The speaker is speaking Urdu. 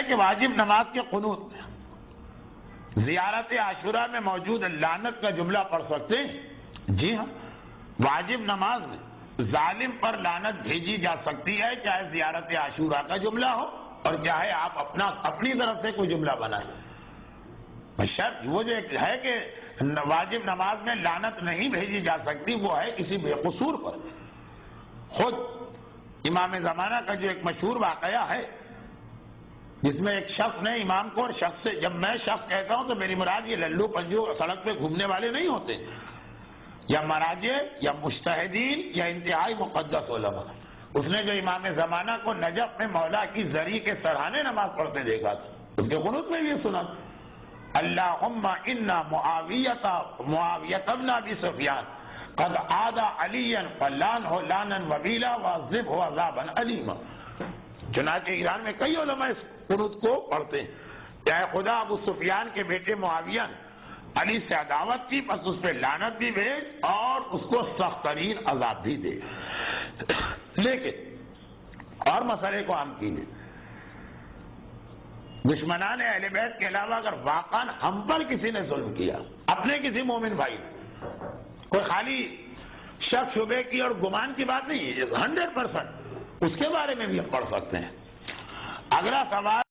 کہ واجب نماز کے قنوت میں زیارت عاشورہ میں موجود لعنت کا جملہ پڑھ سکتے ہیں؟ جی ہاں، واجب نماز میں ظالم پر لعنت بھیجی جا سکتی ہے، چاہے زیارت عاشورہ کا جملہ ہو اور چاہے آپ اپنی طرف سے کوئی جملہ بنائیں۔ شرط وہ جو ہے کہ واجب نماز میں لعنت نہیں بھیجی جا سکتی، وہ ہے کسی بے قصور پر۔ خود امام زمانہ کا جو ایک مشہور واقعہ ہے جس میں ایک شخص نے امام کو، اور شخص سے جب میں شخص کہتا ہوں تو میری مراد یہ للو پنجو سڑک پہ گھومنے والے نہیں ہوتے، یا مراجع یا مجتہدین یا انتہائی مقدس علماء۔ اس نے جو امام زمانہ کو نجف میں مولا کی زری کے سرہانے نماز پڑھتے دیکھا تھا، اس کے قنوت میں بھی سنا، اللہم انا معاویۃ بن ابی سفیان قد عادى علیا فلعنہ لانا وبیلا وعذبہ عذابا علیما۔ چنانچہ ایران میں کئی علماء اس قنوت کو پڑھتے ہیں، چاہے خدا ابو سفیان کے بیٹے معاویہ نے علی سے عداوت کی، پس اس پہ لعنت بھی بھیج اور اس کو سخت ترین عذاب بھی دے۔ لیکن اور مسئلے کو ہم کیجیے، دشمنان اہل بیت کے علاوہ اگر واقعا ہم پر کسی نے ظلم کیا، اپنے کسی مومن بھائی، کوئی خالی شک شبے کی اور گمان کی بات نہیں ہے، 100% اس کے بارے میں بھی ہم پڑھ سکتے ہیں۔ اگلا سوال